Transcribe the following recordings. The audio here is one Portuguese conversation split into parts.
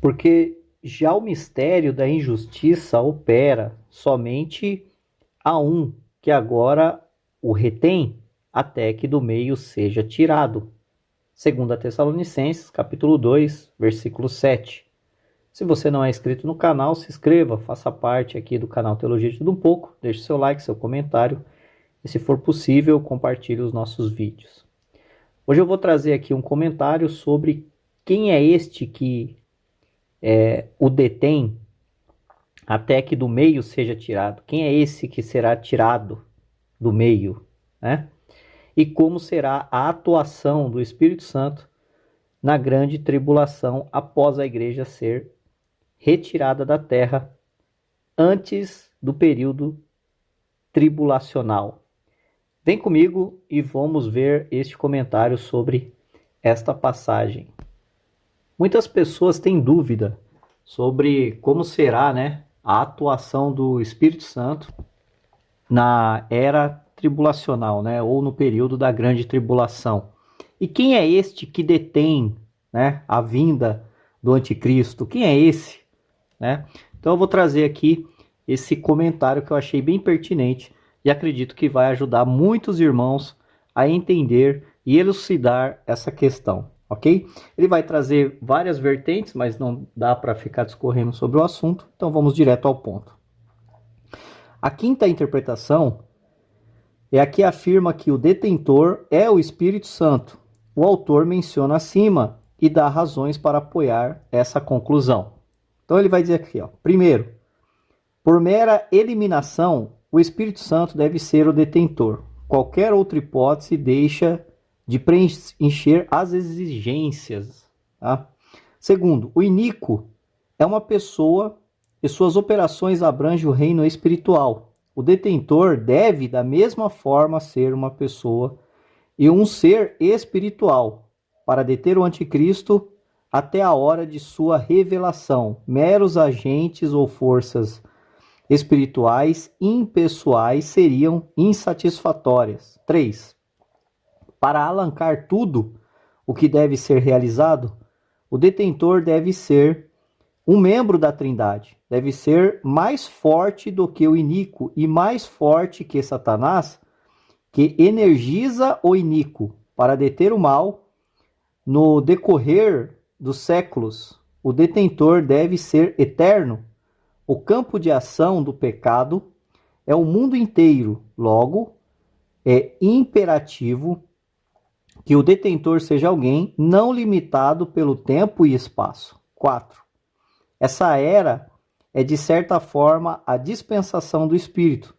Porque já o mistério da injustiça opera somente a um, que agora o retém, até que do meio seja tirado. 2 Tessalonicenses, capítulo 2, versículo 7. Se você não é inscrito no canal, se inscreva, faça parte aqui do canal Teologia de Tudo Um Pouco, deixe seu like, seu comentário e, se for possível, compartilhe os nossos vídeos. Hoje eu vou trazer aqui um comentário sobre quem é este que o detém até que do meio seja tirado. Quem é esse que será tirado do meio, né? E como será a atuação do Espírito Santo na grande tribulação após a igreja ser retirada da terra antes do período tribulacional. Vem comigo e vamos ver este comentário sobre esta passagem. Muitas pessoas têm dúvida sobre como será, né, a atuação do Espírito Santo na era tribulacional, né, ou no período da grande tribulação. E quem é este que detém, né, a vinda do anticristo? Quem é esse? Né? Então eu vou trazer aqui esse comentário que eu achei bem pertinente e acredito que vai ajudar muitos irmãos a entender e elucidar essa questão, ok? Ele vai trazer várias vertentes, mas não dá para ficar discorrendo sobre o assunto, então vamos direto ao ponto. A quinta interpretação é a que afirma que o detentor é o Espírito Santo. O autor menciona acima e dá razões para apoiar essa conclusão. Então ele vai dizer aqui, ó, primeiro, por mera eliminação, o Espírito Santo deve ser o detentor. Qualquer outra hipótese deixa de preencher as exigências. Tá? Segundo, o iníquo é uma pessoa e suas operações abrangem o reino espiritual. O detentor deve, da mesma forma, ser uma pessoa e um ser espiritual. Para deter o anticristo até a hora de sua revelação, meros agentes ou forças espirituais impessoais seriam insatisfatórias. 3. Para alancar tudo o que deve ser realizado, o detentor deve ser um membro da Trindade. Deve ser mais forte do que o iníquo e mais forte que Satanás, que energiza o iníquo para deter o mal. No decorrer dos séculos, o detentor deve ser eterno. O campo de ação do pecado é o mundo inteiro. Logo, é imperativo que o detentor seja alguém não limitado pelo tempo e espaço. 4. Essa era é, de certa forma, a dispensação do Espírito,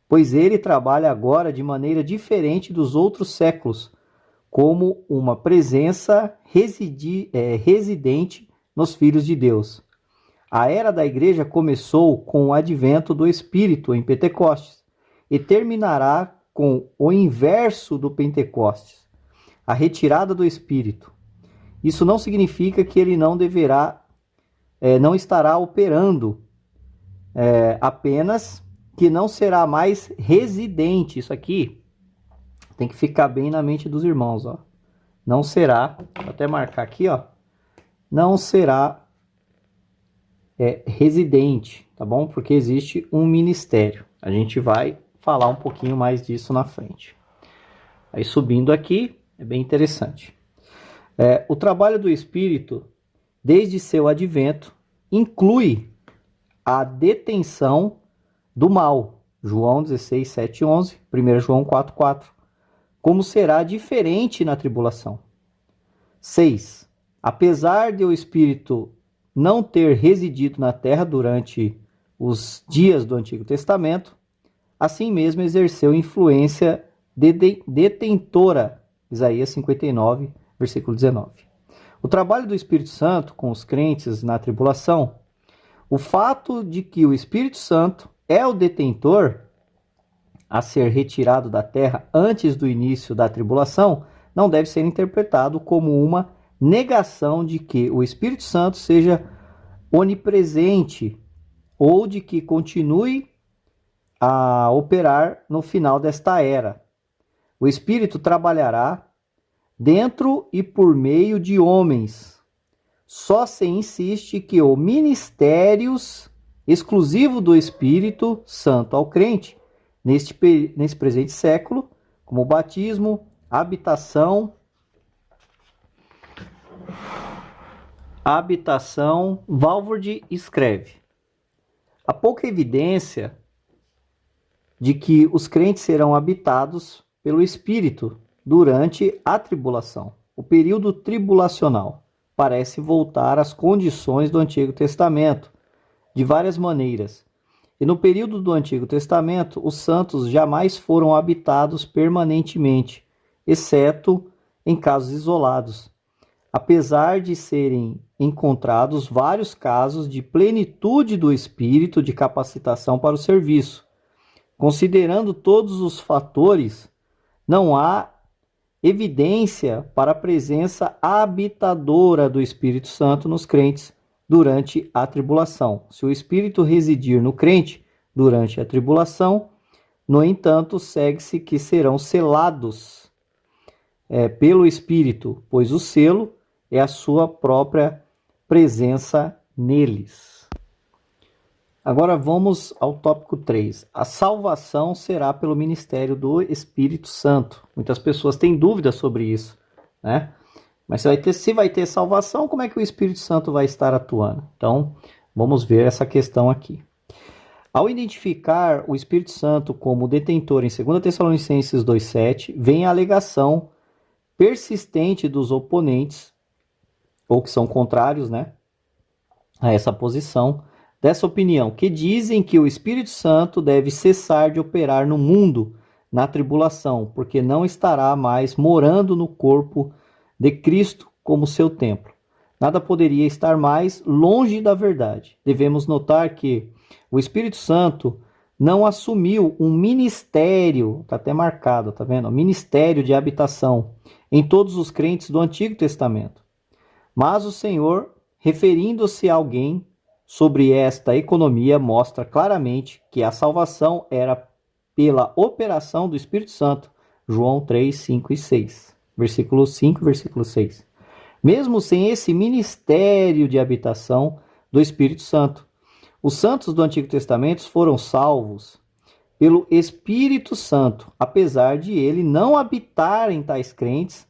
pois ele trabalha agora de maneira diferente dos outros séculos, como uma presença residente nos filhos de Deus. A era da igreja começou com o advento do Espírito em Pentecostes e terminará com o inverso do Pentecostes, a retirada do Espírito. Isso não significa que ele não estará operando, apenas que não será mais residente. Isso aqui tem que ficar bem na mente dos irmãos, ó. Não será, vou até marcar aqui, ó. Não será residente, tá bom? Porque existe um ministério. A gente vai falar um pouquinho mais disso na frente. Aí subindo aqui, é bem interessante. O trabalho do Espírito, desde seu advento, inclui a detenção do mal. João 16, 7 e 11, 1 João 4, 4. Como será diferente na tribulação. 6. Apesar de o Espírito não ter residido na terra durante os dias do Antigo Testamento, assim mesmo exerceu influência detentora. Isaías 59, versículo 19. O trabalho do Espírito Santo com os crentes na tribulação, o fato de que o Espírito Santo é o detentor a ser retirado da terra antes do início da tribulação, não deve ser interpretado como uma negação de que o Espírito Santo seja onipresente ou de que continue a operar no final desta era. O Espírito trabalhará dentro e por meio de homens, só se insiste que o ministério exclusivo do Espírito Santo ao crente, nesse presente século, como o batismo, habitação, Walvoord escreve: há pouca evidência de que os crentes serão habitados pelo Espírito durante a tribulação. O período tribulacional parece voltar às condições do Antigo Testamento, de várias maneiras. E no período do Antigo Testamento, os santos jamais foram habitados permanentemente, exceto em casos isolados, apesar de serem encontrados vários casos de plenitude do Espírito de capacitação para o serviço. Considerando todos os fatores, não há evidência para a presença habitadora do Espírito Santo nos crentes durante a tribulação. Se o Espírito residir no crente durante a tribulação, no entanto, segue-se que serão selados pelo Espírito, pois o selo é a sua própria presença neles. Agora vamos ao tópico 3. A salvação será pelo ministério do Espírito Santo. Muitas pessoas têm dúvidas sobre isso, né? Mas se vai ter salvação, como é que o Espírito Santo vai estar atuando? Então, vamos ver essa questão aqui. Ao identificar o Espírito Santo como detentor em 2 Tessalonicenses 2,7, vem a alegação persistente dos oponentes, ou que são contrários, né, a essa posição, dessa opinião, que dizem que o Espírito Santo deve cessar de operar no mundo na tribulação, porque não estará mais morando no corpo de Cristo como seu templo. Nada poderia estar mais longe da verdade. Devemos notar que o Espírito Santo não assumiu um ministério, está até marcado, tá vendo? Ministério de habitação em todos os crentes do Antigo Testamento. Mas o Senhor, referindo-se a alguém sobre esta economia, mostra claramente que a salvação era pela operação do Espírito Santo. João 3, 5 e 6. Versículo 5 e versículo 6. Mesmo sem esse ministério de habitação do Espírito Santo, os santos do Antigo Testamento foram salvos pelo Espírito Santo, apesar de ele não habitar em tais crentes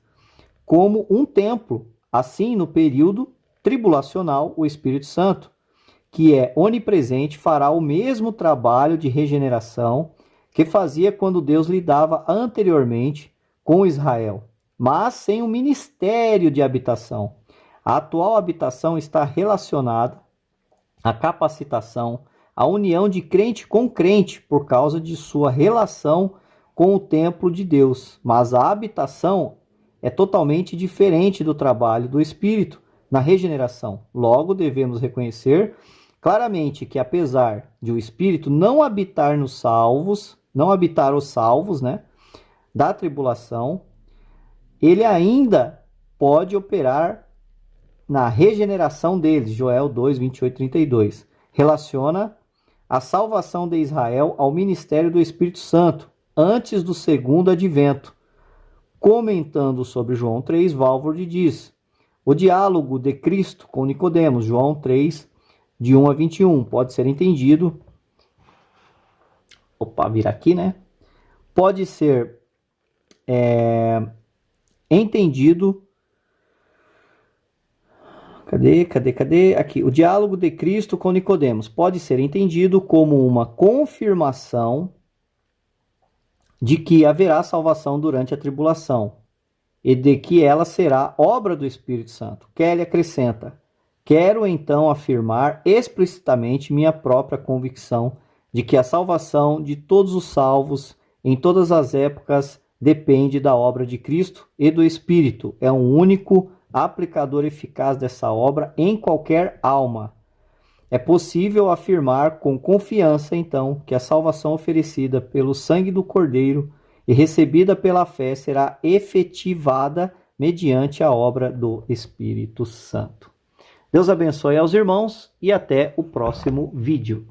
como um templo. Assim, no período tribulacional, o Espírito Santo, que é onipresente, fará o mesmo trabalho de regeneração que fazia quando Deus lidava anteriormente com Israel, mas sem um ministério de habitação. A atual habitação está relacionada à capacitação, à união de crente com crente por causa de sua relação com o templo de Deus, mas a habitação é totalmente diferente do trabalho do Espírito na regeneração. Logo, devemos reconhecer claramente que, apesar de o Espírito não habitar os salvos, né, da tribulação, ele ainda pode operar na regeneração deles. Joel 2, 28 e 32. Relaciona a salvação de Israel ao ministério do Espírito Santo, antes do segundo advento. Comentando sobre João 3, Walvoord diz: o diálogo de Cristo com Nicodemos, João 3, de 1 a 21, pode ser entendido. Vira aqui, né? Pode ser entendido. Cadê? Aqui. O diálogo de Cristo com Nicodemos pode ser entendido como uma confirmação de que haverá salvação durante a tribulação e de que ela será obra do Espírito Santo. Kelly acrescenta: quero então afirmar explicitamente minha própria convicção de que a salvação de todos os salvos em todas as épocas depende da obra de Cristo e do Espírito. É um único aplicador eficaz dessa obra em qualquer alma. É possível afirmar com confiança, então, que a salvação oferecida pelo sangue do Cordeiro e recebida pela fé será efetivada mediante a obra do Espírito Santo. Deus abençoe aos irmãos e até o próximo vídeo.